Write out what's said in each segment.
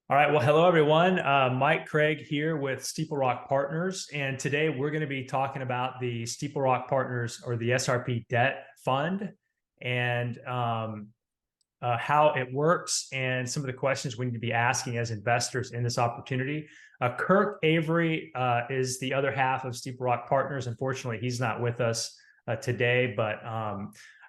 All right. Well, hello, everyone. Mike Craig here with Steeple Rock Partners. And today we're going to be talking about the Steeple Rock Partners or the SRP debt fund and how it works and some of the questions we need to be asking as investors in this opportunity. Kirk Avery is the other half of Steeple Rock Partners. Unfortunately, he's not with us today, but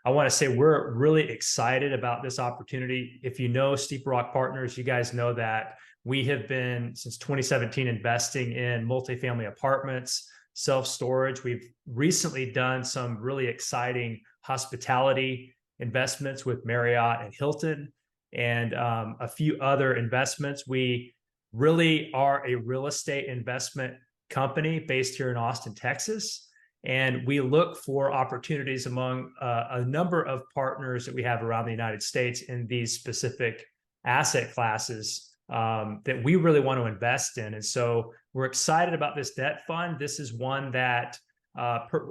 I want to say we're really excited about this opportunity. If you know Steeple Rock Partners, you guys know that we have been since 2017 investing in multifamily apartments, self-storage. We've recently done some really exciting hospitality investments with Marriott and Hilton and a few other investments. We really are a real estate investment company based here in Austin, Texas. And we look for opportunities among a number of partners that we have around the United States in these specific asset classes that we really want to invest in. And so we're excited about this debt fund. This is one that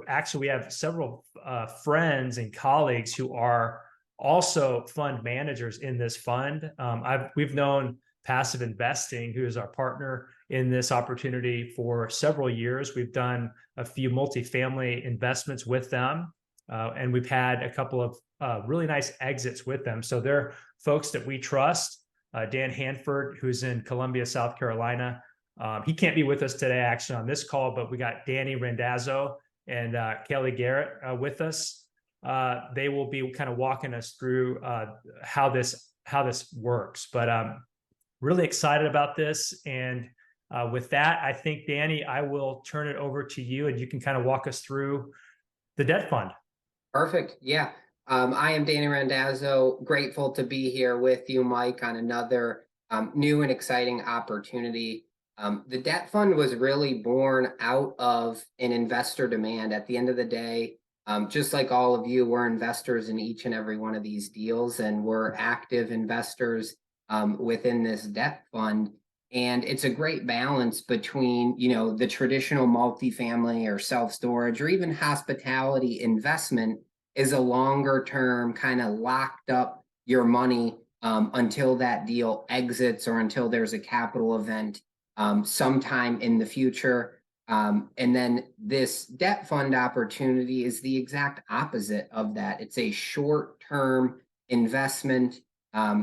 actually we have several friends and colleagues who are also fund managers in this fund. We've known Passive Investing, who is our partner in this opportunity, for several years. We've done a few multifamily investments with them, and we've had a couple of really nice exits with them. So they're folks that we trust. Dan Hanford, who's in Columbia, South Carolina. He can't be with us today, actually, on this call, but we got Danny Randazzo and Kelly Garrett with us. They will be kind of walking us through how this works. But really excited about this. And with that, I think, Danny, I will turn it over to you and you can kind of walk us through the debt fund. Perfect. Yeah. I am Danny Randazzo. Grateful to be here with you, Mike, on another new and exciting opportunity. The debt fund was really born out of an investor demand. At the end of the day, just like all of you, we're investors in each and every one of these deals, and we're active investors within this debt fund. And it's a great balance between, the traditional multifamily or self-storage or even hospitality investment is a longer term kind of locked up your money until that deal exits or until there's a capital event sometime in the future. And then this debt fund opportunity is the exact opposite of that. It's a short-term investment.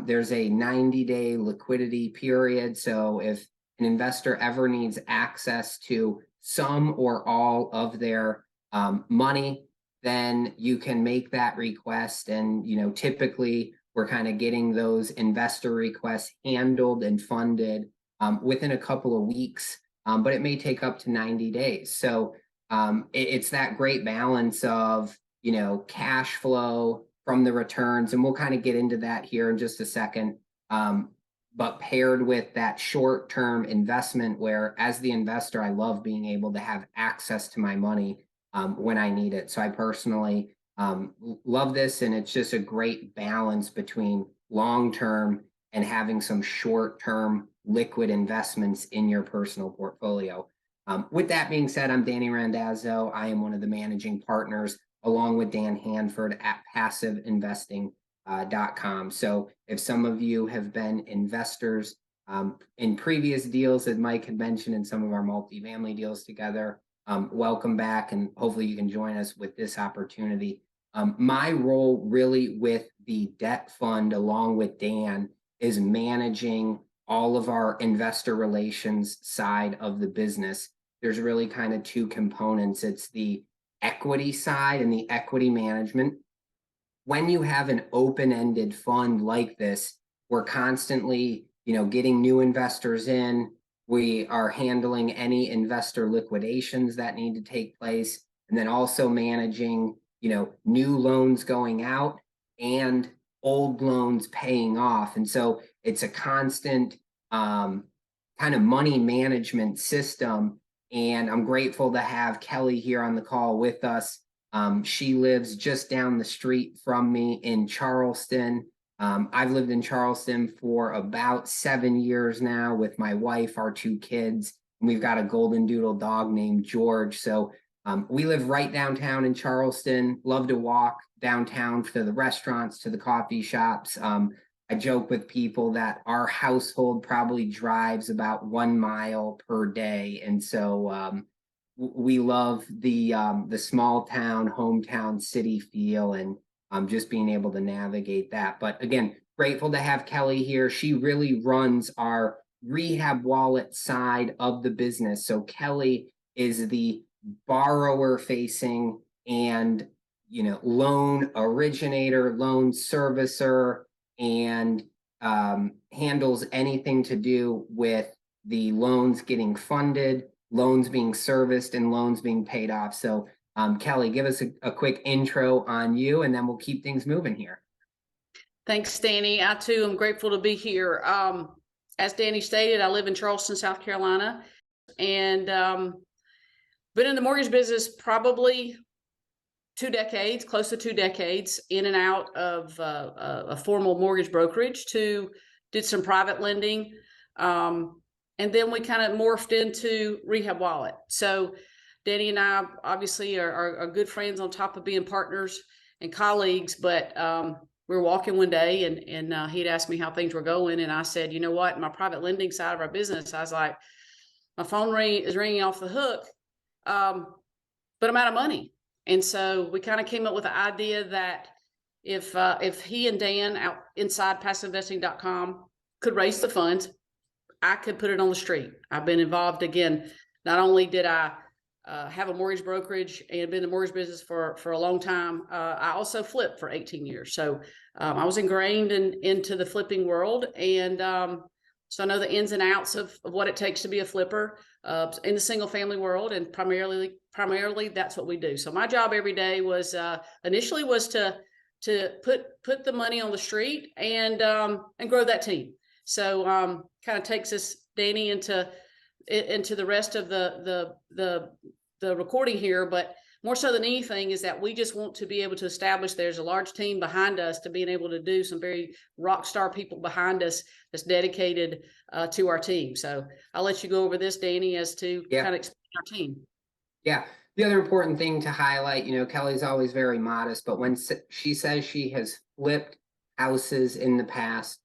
There's a 90-day liquidity period. So if an investor ever needs access to some or all of their money, then you can make that request. And, typically we're kind of getting those investor requests handled and funded within a couple of weeks, but it may take up to 90 days. So it's that great balance of, cash flow from the returns, and we'll kind of get into that here in just a second. But paired with that short-term investment where, as the investor, I love being able to have access to my money when I need it. So I personally love this, and it's just a great balance between long-term and having some short-term liquid investments in your personal portfolio. With that being said, I'm Danny Randazzo. I am one of the managing partners along with Dan Hanford at PassiveInvesting.com. So if some of you have been investors in previous deals that Mike had mentioned in some of our multifamily deals together, welcome back, and hopefully you can join us with this opportunity. My role really with the debt fund, along with Dan, is managing all of our investor relations side of the business. There's really kind of two components. It's the equity side and the equity management. When you have an open-ended fund like this, we're constantly, getting new investors in. We are handling any investor liquidations that need to take place, and then also managing, new loans going out and old loans paying off. And so it's a constant kind of money management system. And I'm grateful to have Kelly here on the call with us. She lives just down the street from me in Charleston. I've lived in Charleston for about 7 years now with my wife, our two kids, and we've got a golden doodle dog named George. So we live right downtown in Charleston, love to walk downtown to the restaurants, to the coffee shops. I I joke with people that our household probably drives about 1 mile per day, and so we love the small town, hometown, city feel, and just being able to navigate that. But again, grateful to have Kelly here. She really runs our rehab wallet side of the business. So Kelly is the borrower facing and loan originator, loan servicer, and handles anything to do with the loans getting funded, loans being serviced, and loans being paid off. So Kelly, give us a quick intro on you, and then we'll keep things moving here. Thanks, Danny. I too am grateful to be here. As Danny stated, I live in Charleston, South Carolina, and been in the mortgage business probably 2 decades, close to 2 decades, in and out of a formal mortgage brokerage did some private lending. And then we kind of morphed into Rehab Wallet. So Danny and I obviously are good friends on top of being partners and colleagues, but we were walking one day and he'd asked me how things were going. And I said, you know what, my private lending side of our business, I was like, my phone is ringing off the hook, but I'm out of money. And so we kind of came up with the idea that if he and Dan out inside passiveinvesting.com could raise the funds, I could put it on the street. I've been involved again. Not only did I have a mortgage brokerage and been in the mortgage business for a long time, I also flipped for 18 years. So I was ingrained into the flipping world. And so I know the ins and outs of what it takes to be a flipper in the single family world. And primarily that's what we do. So my job every day was initially was to put the money on the street and grow that team. So kind of takes us, Danny, into the rest of the recording here, but more so than anything is that we just want to be able to establish there's a large team behind us to being able to do some very rock star people behind us that's dedicated to our team. So I'll let you go over this, Danny, as to kind of explain our team. Yeah. The other important thing to highlight, Kelly's always very modest, but when she says she has flipped houses in the past,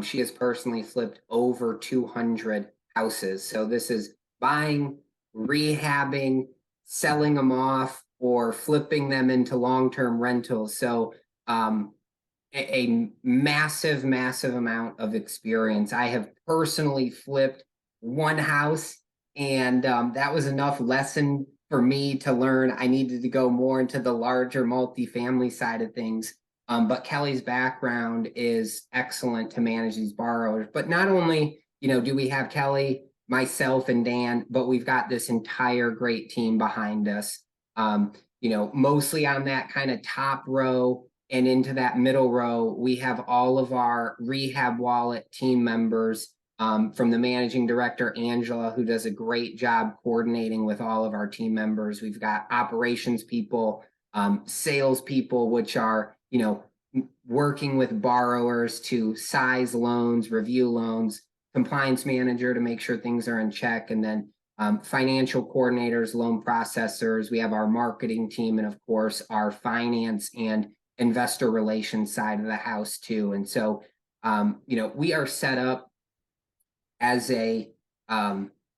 she has personally flipped over 200 houses. So this is buying, rehabbing, selling them off, or flipping them into long-term rentals. So a massive, massive amount of experience. I have personally flipped one house, and that was enough lesson for me to learn I needed to go more into the larger multifamily side of things. But Kelly's background is excellent to manage these borrowers. But not only, do we have Kelly, myself, and Dan, but we've got this entire great team behind us. Mostly on that kind of top row and into that middle row, we have all of our Rehab Wallet team members, from the managing director, Angela, who does a great job coordinating with all of our team members. We've got operations people, sales people, which are, working with borrowers to size loans, review loans, compliance manager to make sure things are in check, and then financial coordinators, loan processors. We have our marketing team, and of course our finance and investor relations side of the house too. And so, we are set up as a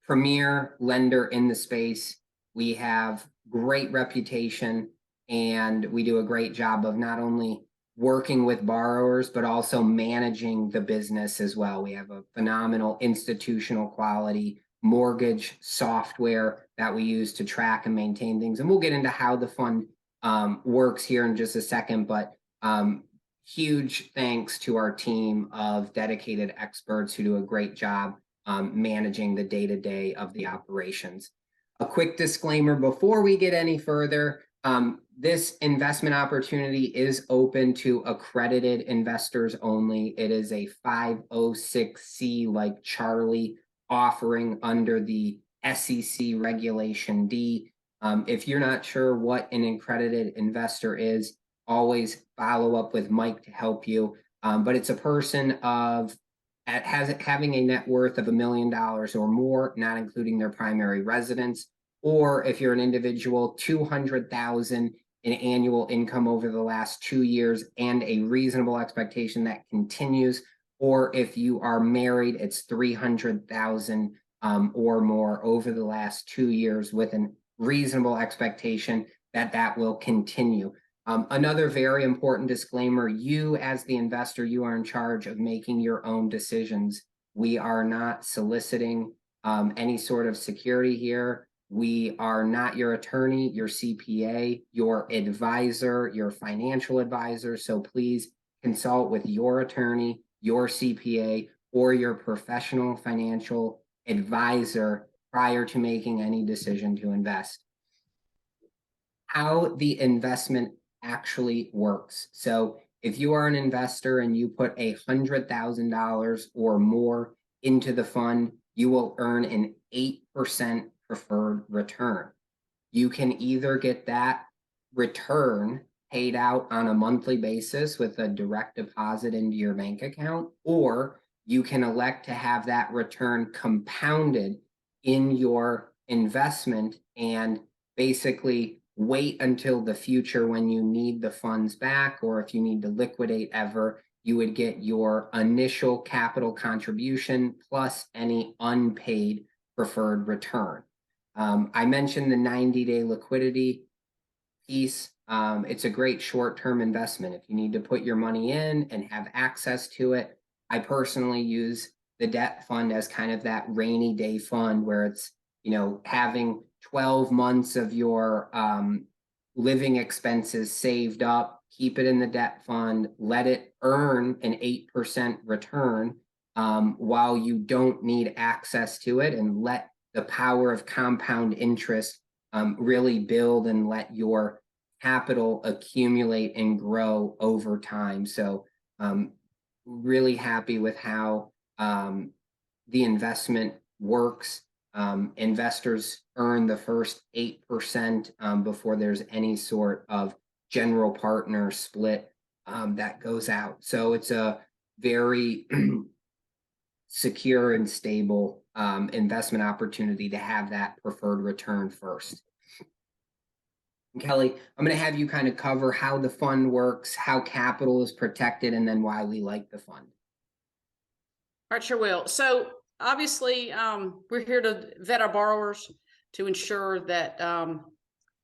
premier lender in the space. We have great reputation, and we do a great job of not only working with borrowers, but also managing the business as well. We have a phenomenal institutional quality mortgage software that we use to track and maintain things. And we'll get into how the fund works here in just a second, but huge thanks to our team of dedicated experts who do a great job managing the day-to-day of the operations. A quick disclaimer before we get any further. This investment opportunity is open to accredited investors only. It is a 506C like Charlie offering under the SEC Regulation D. If you're not sure what an accredited investor is, always follow up with Mike to help you. But it's a person having a net worth of $1 million or more, not including their primary residence. Or if you're an individual, 200,000 in annual income over the last 2 years and a reasonable expectation that continues. Or if you are married, it's 300,000 or more over the last 2 years with a reasonable expectation that that will continue. Another very important disclaimer, you as the investor, you are in charge of making your own decisions. We are not soliciting any sort of security here. We are not your attorney, your CPA, your advisor, your financial advisor. So please consult with your attorney, your CPA, or your professional financial advisor prior to making any decision to invest. How the investment actually works. So if you are an investor and you put $100,000 or more into the fund, you will earn an 8% preferred return. You can either get that return paid out on a monthly basis with a direct deposit into your bank account, or you can elect to have that return compounded in your investment and basically wait until the future when you need the funds back, or if you need to liquidate ever, you would get your initial capital contribution plus any unpaid preferred return. I mentioned the 90-day liquidity piece. It's a great short-term investment. If you need to put your money in and have access to it, I personally use the debt fund as kind of that rainy day fund where it's, having 12 months of your living expenses saved up, keep it in the debt fund, let it earn an 8% return while you don't need access to it, and let the power of compound interest really build and let your capital accumulate and grow over time. So really happy with how the investment works. Investors earn the first 8% before there's any sort of general partner split that goes out. So it's a very secure and stable investment opportunity to have that preferred return first. Kelly, I'm going to have you kind of cover how the fund works, how capital is protected, and then why we like the fund. All right, sure will. So obviously, we're here to vet our borrowers to ensure that,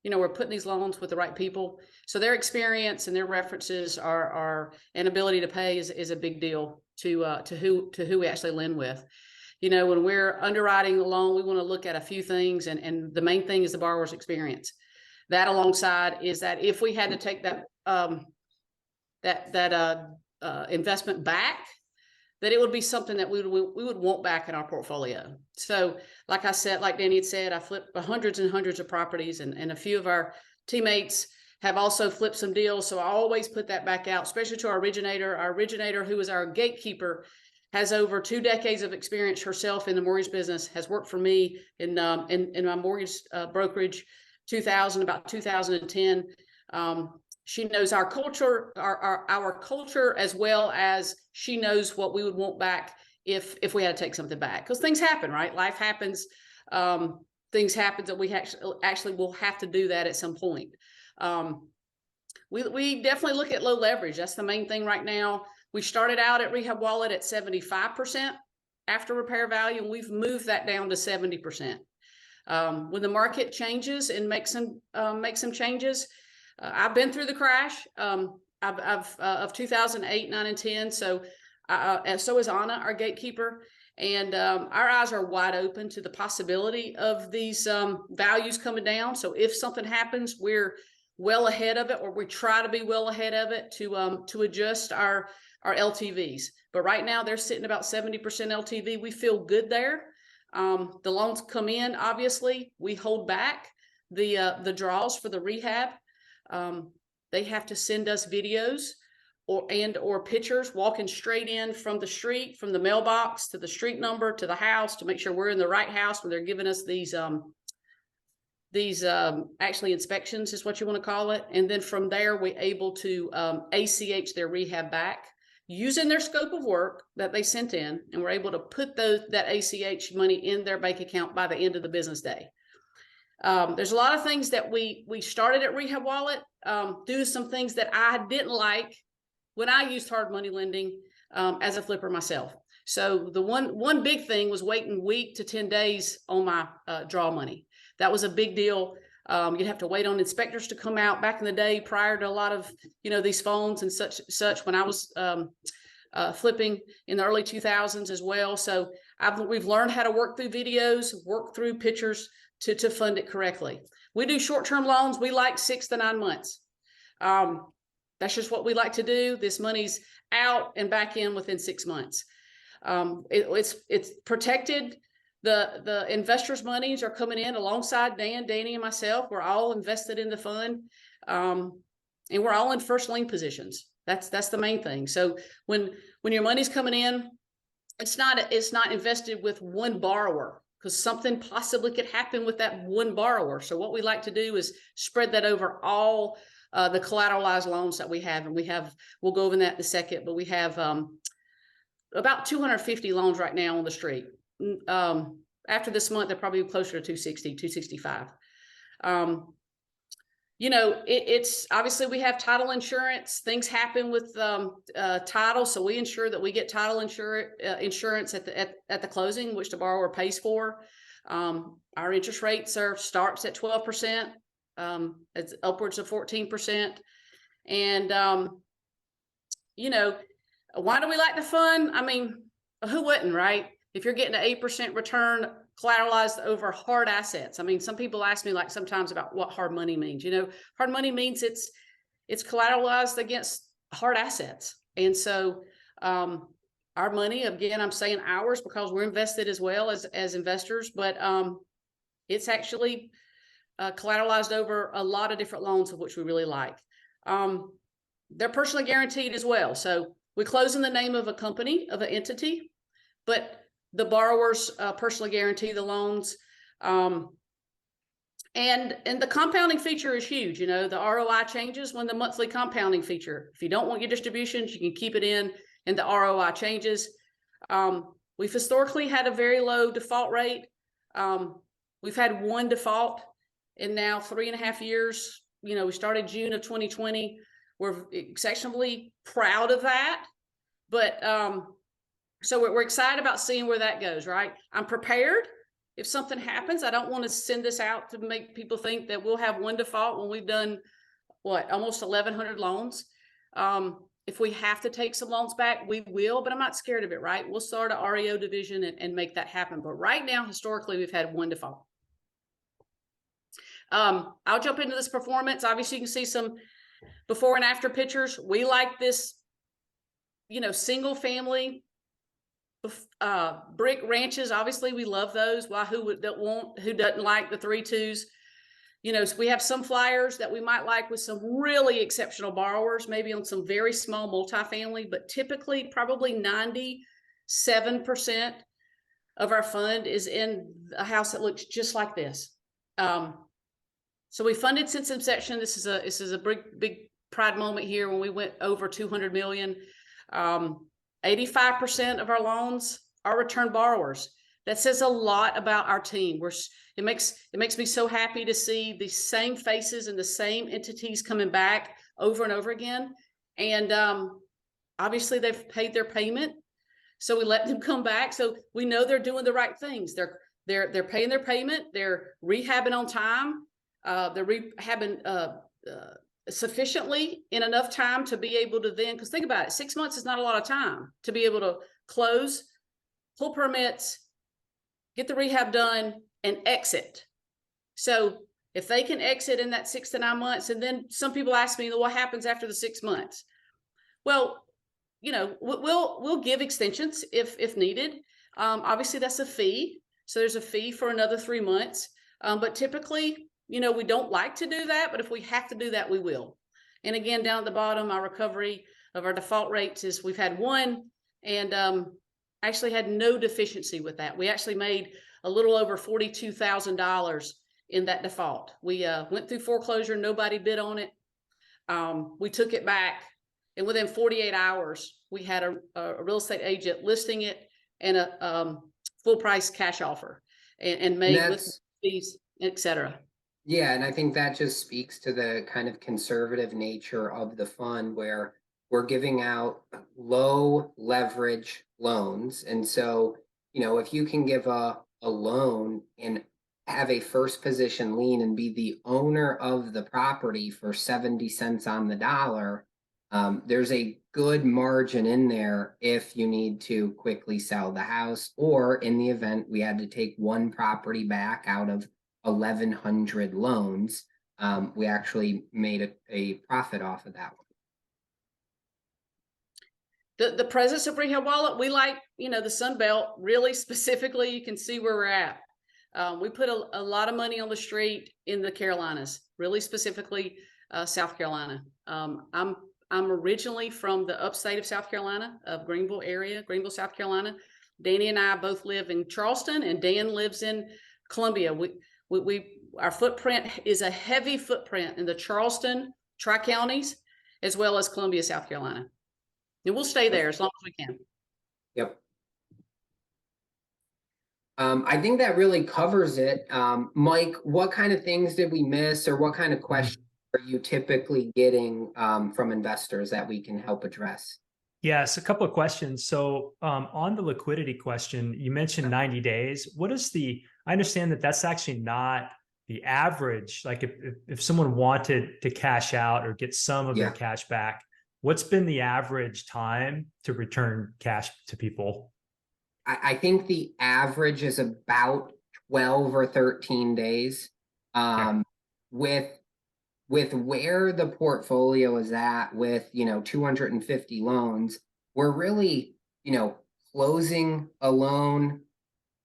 we're putting these loans with the right people. So their experience and their references are and ability to pay is a big deal to who we actually lend with. When we're underwriting a loan, we want to look at a few things, and the main thing is the borrower's experience. That alongside is that if we had to take that investment back, that it would be something that we would want back in our portfolio. So like I said, like Danny had said, I flipped hundreds and hundreds of properties, and a few of our teammates have also flipped some deals. So I always put that back out, especially to our originator. Our originator, who is our gatekeeper, has over 2 decades of experience herself in the mortgage business, has worked for me in my mortgage brokerage, about 2010. She knows our culture, our culture, as well as she knows what we would want back if we had to take something back. Because things happen, right? Life happens. Things happen that we actually will have to do that at some point. We definitely look at low leverage. That's the main thing right now. We started out at Rehab Wallet at 75% after repair value, and we've moved that down to 70%. When the market changes and make some changes, I've been through the crash of 2008, 9, and 10. So so is Anna, our gatekeeper, and our eyes are wide open to the possibility of these values coming down. So if something happens, we're well ahead of it, or we try to be well ahead of it to adjust our LTVs. But right now they're sitting about 70% LTV. We feel good there. The loans come in, obviously, we hold back the draws for the rehab. They have to send us videos or pictures walking straight in from the street, from the mailbox to the street number to the house, to make sure we're in the right house when they're giving us these actually inspections is what you want to call it. And then from there, we're able to ACH their rehab back using their scope of work that they sent in, and we're able to put that ACH money in their bank account by the end of the business day. There's a lot of things that we started at Rehab Wallet, due to some things that I didn't like when I used hard money lending as a flipper myself. So the one big thing was waiting week to 10 days on my draw money. That was a big deal. You'd have to wait on inspectors to come out back in the day prior to a lot of, these phones and such when I was flipping in the early 2000s as well. So we've learned how to work through videos, work through pictures to fund it correctly. We do short-term loans. We like 6 to 9 months. That's just what we like to do. This money's out and back in within 6 months. It's protected. The investors' monies are coming in alongside Dan, Danny, and myself. We're all invested in the fund, and we're all in first lien positions. That's the main thing. So when your money's coming in, it's not invested with one borrower, because something possibly could happen with that one borrower. So what we like to do is spread that over all the collateralized loans that we have, and we'll go over that in a second. But we have about 250 loans right now on the street. After this month, they're probably closer to 260, 265. It's obviously we have title insurance. Things happen with title, so we ensure that we get title insurance at the closing, which the borrower pays for. Our interest rates starts at 12%. It's upwards of 14%. And why do we like the fund? I mean, who wouldn't, right? If you're getting an 8% return collateralized over hard assets. I mean, some people ask me sometimes about what hard money means. Hard money means it's collateralized against hard assets. And so our money, again, I'm saying ours because we're invested as well as investors, but it's actually collateralized over a lot of different loans, of which we really like. They're personally guaranteed as well. So we close in the name of a company, of an entity, but the borrowers personally guarantee the loans. And the compounding feature is huge. The ROI changes when the monthly compounding feature. If you don't want your distributions, you can keep it in, and the ROI changes. We've historically had a very low default rate. We've had one default in now 3.5 years. We started June of 2020. We're exceptionally proud of that. But so we're excited about seeing where that goes, right? I'm prepared if something happens. I don't want to send this out to make people think that we'll have one default when we've done, almost 1,100 loans. If we have to take some loans back, we will, but I'm not scared of it, right? We'll start a REO division and make that happen. But right now, historically, we've had one default. I'll jump into this performance. Obviously, you can see some before and after pictures. We like this, single family brick ranches. Obviously, we love those. Why? Who doesn't like the 3-2s? So we have some flyers that we might like with some really exceptional borrowers, maybe on some very small multifamily, but typically probably 97% of our fund is in a house that looks just like this. So we funded since inception. This is a big pride moment here when we went over 200 million. 85% of our loans are return borrowers. That says a lot about our team. It makes me so happy to see the same faces and the same entities coming back over and over again. And obviously they've paid their payment, so we let them come back. So we know they're doing the right things. They're paying their payment. They're rehabbing on time. They're rehabbing sufficiently in enough time to be able to then, because think about it, 6 months is not a lot of time to be able to close, pull permits, get the rehab done, and exit. So if they can exit in that 6 to 9 months, and then some people ask me, what happens after the 6 months? Well, we'll give extensions if needed. Obviously that's a fee. So there's a fee for another 3 months. But typically, we don't like to do that, but if we have to do that, we will. And again, down at the bottom, our recovery of our default rates is we've had one, and actually had no deficiency with that. We actually made a little over $42,000 in that default. We went through foreclosure, nobody bid on it. We took it back, and within 48 hours, we had a real estate agent listing it and a full price cash offer, and made with fees, etc. Yeah, and I think that just speaks to the kind of conservative nature of the fund where we're giving out low leverage loans. And so, if you can give a loan and have a first position lien and be the owner of the property for 70 cents on the dollar, there's a good margin in there if you need to quickly sell the house, or in the event we had to take one property back out of 1,100 loans, we actually made a profit off of that one. The presence of Rehab Wallet, we like, the Sun Belt really specifically. You can see where we're at. We put a lot of money on the street in the Carolinas, really specifically South Carolina. I'm originally from the upstate of South Carolina, of Greenville area, Greenville, South Carolina. Danny and I both live in Charleston, and Dan lives in Columbia. Our footprint is a heavy footprint in the Charleston Tri-Counties, as well as Columbia, South Carolina. And we'll stay there as long as we can. Yep. I think that really covers it. Mike, what kind of things did we miss, or what kind of questions are you typically getting from investors that we can help address? Yes, a couple of questions. So on the liquidity question, you mentioned 90 days. What is I understand that that's actually not the average. Like if someone wanted to cash out or get some of their cash back, what's been the average time to return cash to people? I think the average is about 12 or 13 days. With where the portfolio is at with 250 loans, we're really closing a loan,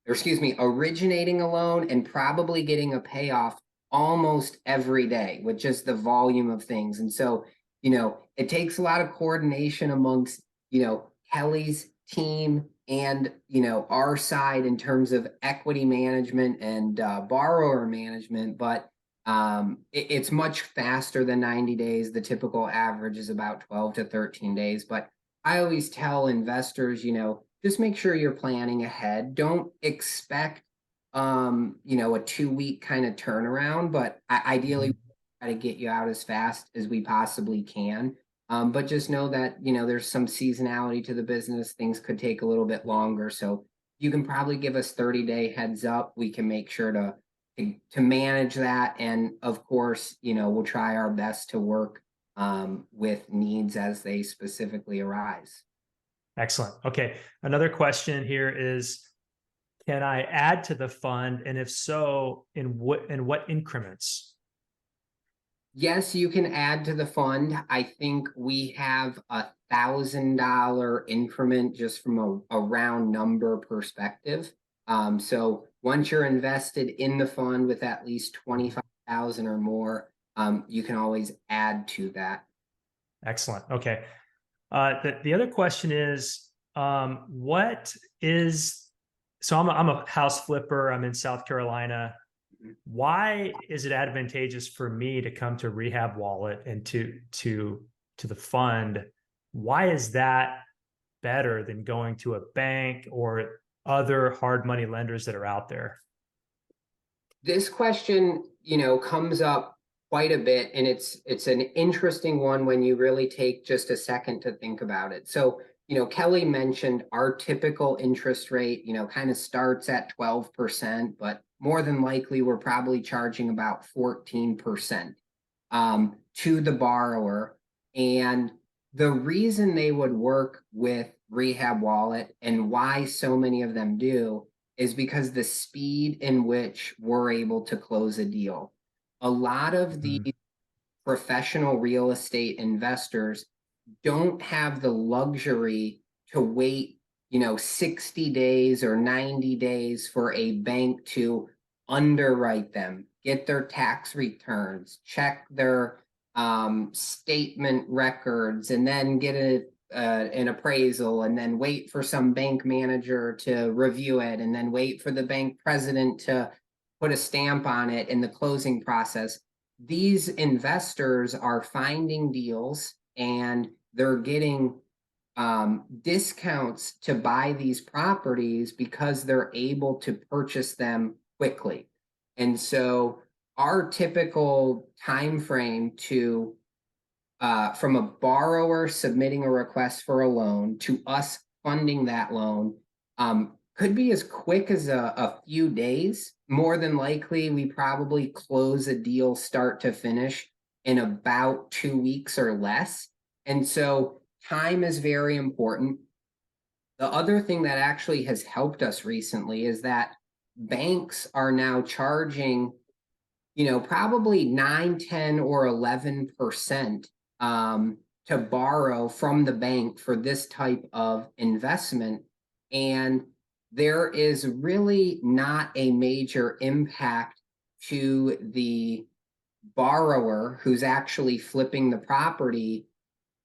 or excuse me, originating a loan and probably getting a payoff almost every day with just the volume of things. And so it takes a lot of coordination amongst Kelly's team and our side in terms of equity management and borrower management, but it's much faster than 90 days. The typical average is about 12 to 13 days. But I always tell investors, just make sure you're planning ahead. Don't expect, a 2-week kind of turnaround, but ideally try to get you out as fast as we possibly can. But just know that, there's some seasonality to the business. Things could take a little bit longer. So you can probably give us 30-day heads up. We can make sure to manage that. And of course, we'll try our best to work with needs as they specifically arise. Excellent. Okay. Another question here is, can I add to the fund? And if so, in what increments? Yes, you can add to the fund. I think we have $1,000 increment just from a round number perspective. So once you're invested in the fund with at least 25,000 or more, you can always add to that. Excellent. Okay. The other question is, so I'm a house flipper. I'm in South Carolina. Why is it advantageous for me to come to Rehab Wallet and to the fund? Why is that better than going to a bank or other hard money lenders that are out there? This question, comes up quite a bit, and it's an interesting one when you really take just a second to think about it. So, Kelly mentioned our typical interest rate, kind of starts at 12%, but more than likely we're probably charging about 14% to the borrower. And the reason they would work with Rehab Wallet and why so many of them do is because the speed in which we're able to close a deal. A lot of the professional real estate investors don't have the luxury to wait 60 days or 90 days for a bank to underwrite them, get their tax returns, check their statement records, and then get an appraisal, and then wait for some bank manager to review it, and then wait for the bank president to put a stamp on it in the closing process. These investors are finding deals and they're getting discounts to buy these properties because they're able to purchase them quickly. And so our typical time frame to from a borrower submitting a request for a loan to us funding that loan could be as quick as a few days. More than likely, we probably close a deal start to finish in about 2 weeks or less. And so time is very important. The other thing that actually has helped us recently is that banks are now charging, probably 9, 10, or 11% to borrow from the bank for this type of investment. And there is really not a major impact to the borrower who's actually flipping the property,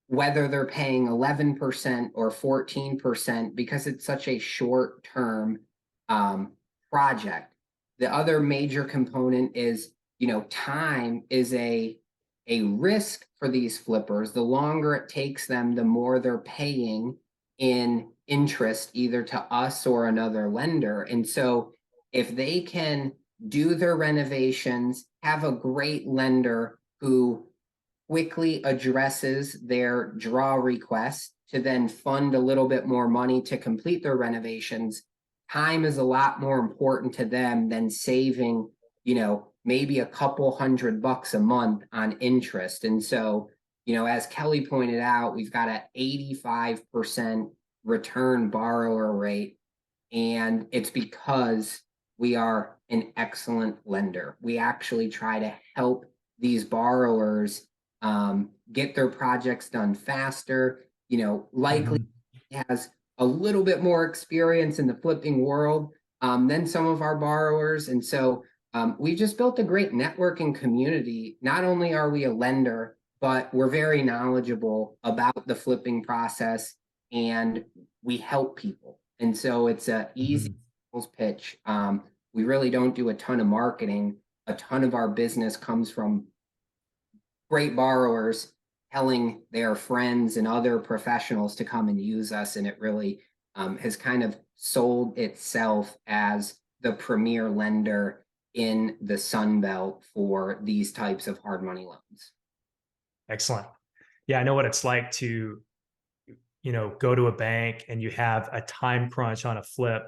whether they're paying 11% or 14%, because it's such a short term project. The other major component is, time is a risk for these flippers. The longer it takes them, the more they're paying in interest, either to us or another lender. And so if they can do their renovations, have a great lender who quickly addresses their draw request to then fund a little bit more money to complete their renovations, time is a lot more important to them than saving, maybe a couple $100 a month on interest. And so, as Kelly pointed out, we've got an 85% return borrower rate, and it's because we are an excellent lender. We actually try to help these borrowers get their projects done faster. Likely has a little bit more experience in the flipping world than some of our borrowers. And so we just built a great networking community. Not only are we a lender, but we're very knowledgeable about the flipping process, and we help people. And so it's an easy sales pitch. We really don't do a ton of marketing. A ton of our business comes from great borrowers telling their friends and other professionals to come and use us. And it really has kind of sold itself as the premier lender in the Sun Belt for these types of hard money loans. Excellent. Yeah, I know what it's like to, go to a bank and you have a time crunch on a flip,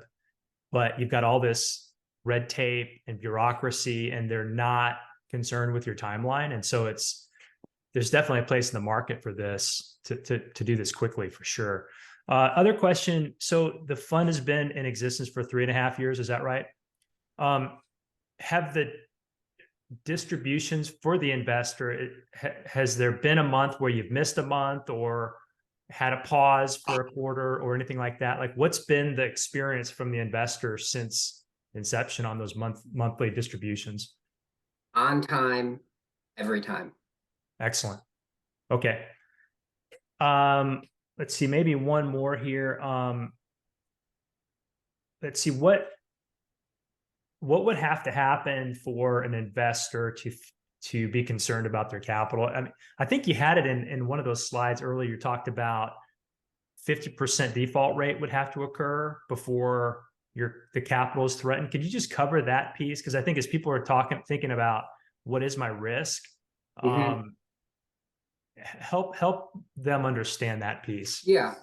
but you've got all this red tape and bureaucracy, and they're not concerned with your timeline. And so there's definitely a place in the market for this to do this quickly, for sure. Other question. So the fund has been in existence for 3.5 years. Is that right? Have the distributions for the investor, has there been a month where you've missed a month or had a pause for a quarter or anything like that? Like, what's been the experience from the investor since inception on those monthly distributions? On time, every time. Excellent. Okay. Let's see, maybe one more here. Let's see, what would have to happen for an investor to be concerned about their capital? I mean, I think you had it in one of those slides earlier. You talked about 50% default rate would have to occur before the capital is threatened. Could you just cover that piece? Because I think as people are thinking about what is my risk, help them understand that piece. Yeah.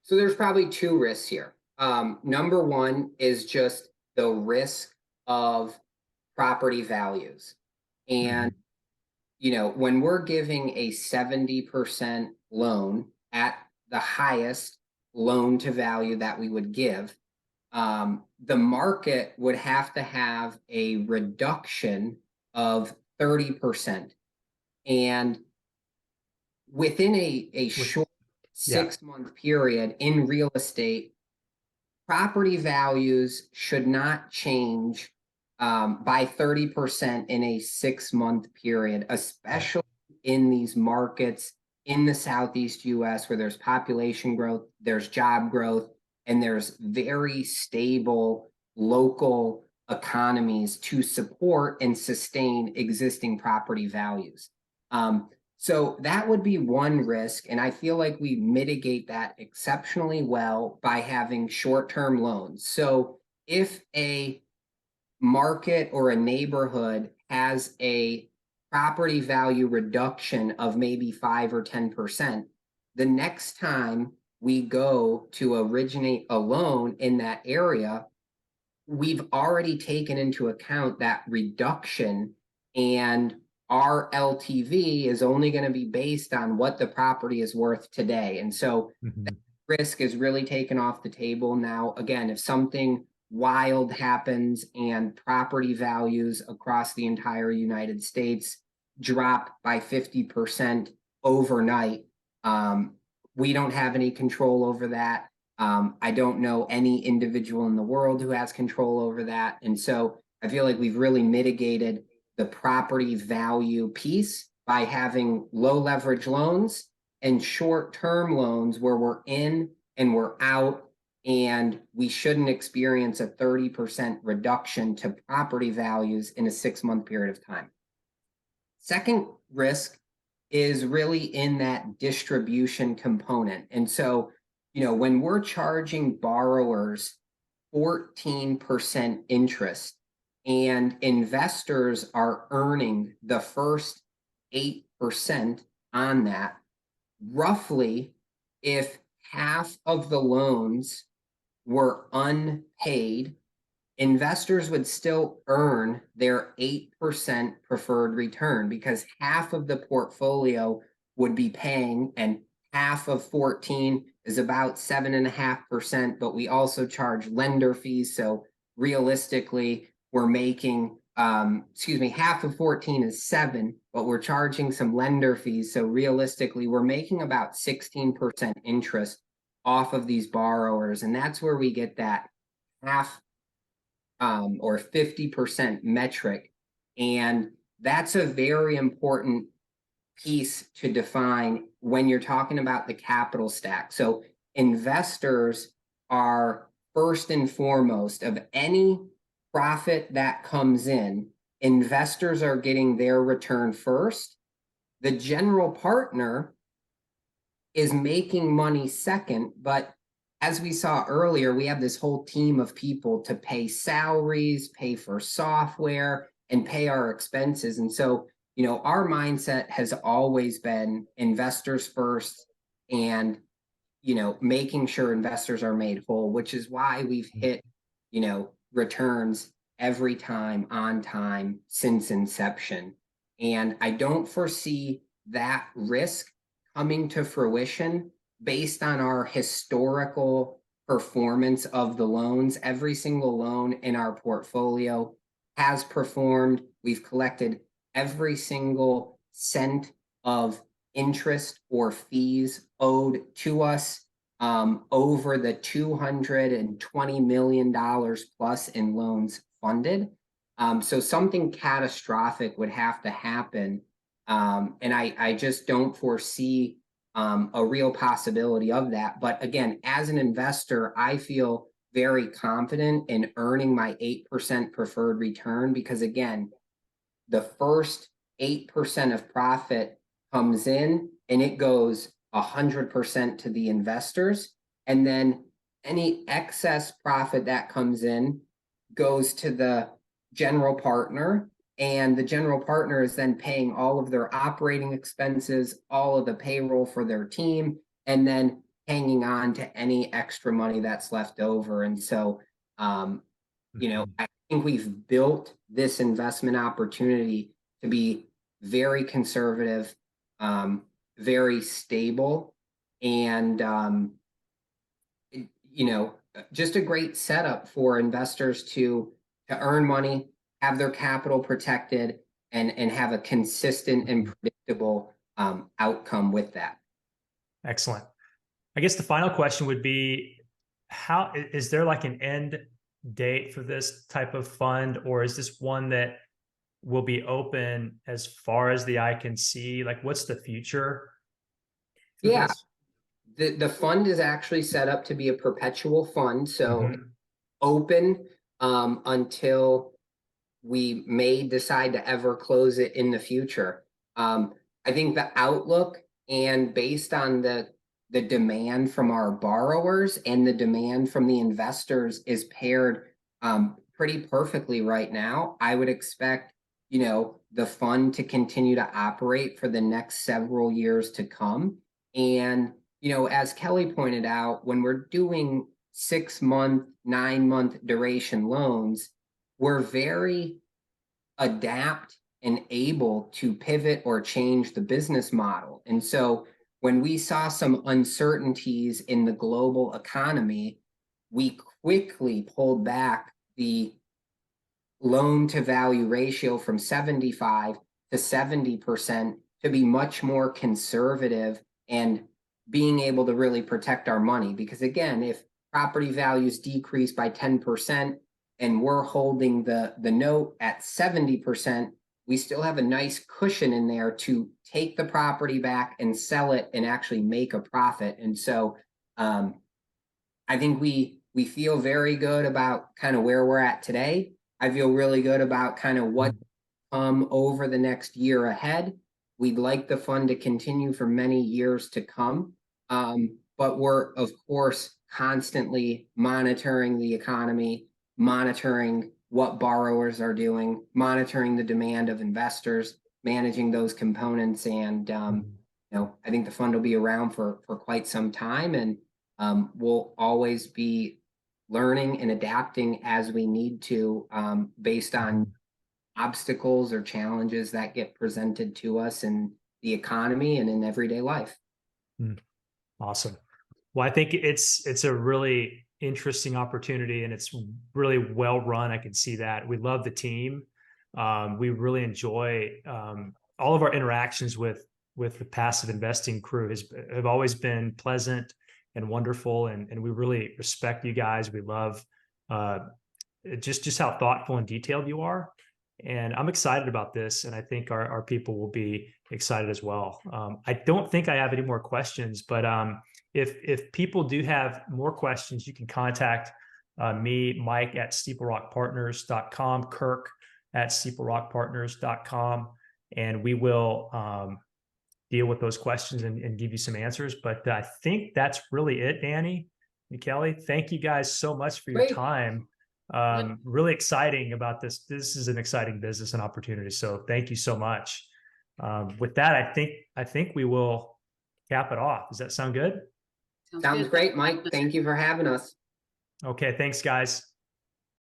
So there's probably two risks here. Number one is just the risk of property values. And, when we're giving a 70% loan at the highest loan to value that we would give, the market would have to have a reduction of 30%. And within a short 6-month period in real estate, property values should not change by 30% in a 6-month period, especially in these markets in the Southeast US where there's population growth, there's job growth, and there's very stable local economies to support and sustain existing property values. So that would be one risk, and I feel like we mitigate that exceptionally well by having short-term loans. So if a market or a neighborhood has a property value reduction of maybe 5 or 10%, the next time we go to originate a loan in that area, we've already taken into account that reduction, and our LTV is only going to be based on what the property is worth today. And so risk is really taken off the table now. Again, if something wild happens and property values across the entire United States drop by 50% overnight, we don't have any control over that. I don't know any individual in the world who has control over that. And so I feel like we've really mitigated the property value piece by having low leverage loans and short-term loans where we're in and we're out, and we shouldn't experience a 30% reduction to property values in a 6-month period of time. Second risk is really in that distribution component. And so, when we're charging borrowers 14% interest and investors are earning the first 8% on that, roughly, if half of the loans were unpaid, investors would still earn their 8% preferred return because half of the portfolio would be paying, and half of 14 is about 7.5%, but we also charge lender fees. So realistically, we're making, half of 14 is 7, but we're charging some lender fees. So realistically, we're making about 16% interest off of these borrowers. And that's where we get that half or 50% metric. And that's a very important piece to define when you're talking about the capital stack. So investors are first and foremost of any profit that comes in. Investors are getting their return first. The general partner is making money second, but as we saw earlier, we have this whole team of people to pay salaries, pay for software, and pay our expenses. And so, our mindset has always been investors first and, making sure investors are made whole, which is why we've hit, returns every time on time since inception. And I don't foresee that risk coming to fruition based on our historical performance of the loans. Every single loan in our portfolio has performed. We've collected every single cent of interest or fees owed to us over the $220 million plus in loans funded. So something catastrophic would have to happen. And I just don't foresee a real possibility of that. But again, as an investor, I feel very confident in earning my 8% preferred return because, again, the first 8% of profit comes in and it goes 100% to the investors. And then any excess profit that comes in goes to the general partner. And the general partner is then paying all of their operating expenses, all of the payroll for their team, and then hanging on to any extra money that's left over. And so, I think we've built this investment opportunity to be very conservative, very stable, and, just a great setup for investors to earn money, have their capital protected, and have a consistent and predictable outcome with that. Excellent. I guess the final question would be, how is there like an end date for this type of fund, or is this one that will be open as far as the eye can see? Like, what's the future for this? The fund is actually set up to be a perpetual fund, so open until we may decide to ever close it in the future. I think the outlook, and based on the demand from our borrowers and the demand from the investors, is paired pretty perfectly right now. I would expect the fund to continue to operate for the next several years to come. And, as Kelly pointed out, when we're doing 6-month, 9-month duration loans, we're very adapt and able to pivot or change the business model. And so when we saw some uncertainties in the global economy, we quickly pulled back the loan to value ratio from 75 to 70% to be much more conservative and being able to really protect our money. Because again, if property values decrease by 10% and we're holding the note at 70%, we still have a nice cushion in there to take the property back and sell it and actually make a profit. And so I think we feel very good about kind of where we're at today. I feel really good about kind of what over the next year ahead. We'd like the fund to continue for many years to come. But we're, of course, constantly monitoring the economy, monitoring what borrowers are doing, monitoring the demand of investors, managing those components. And, I think the fund will be around for quite some time, and we'll always be learning and adapting as we need to, based on obstacles or challenges that get presented to us in the economy and in everyday life. Awesome. Well, I think it's a really interesting opportunity, and it's really well run. I can see that. We love the team. We really enjoy all of our interactions with the passive investing crew have always been pleasant and wonderful, and we really respect you guys. We love just how thoughtful and detailed you are. And I'm excited about this, and I think our people will be excited as well. I don't think I have any more questions, but if people do have more questions, you can contact me, Mike at steeplerockpartners.com, Kirk at steeplerockpartners.com, and we will deal with those questions and give you some answers. But I think that's really it, Danny and Kelly. Thank you guys so much for your time. Really exciting about this. This is an exciting business and opportunity. So thank you so much. With that, I think we will cap it off. Does that sound good? Sounds great, Mike. Thank you for having us. Okay. Thanks, guys.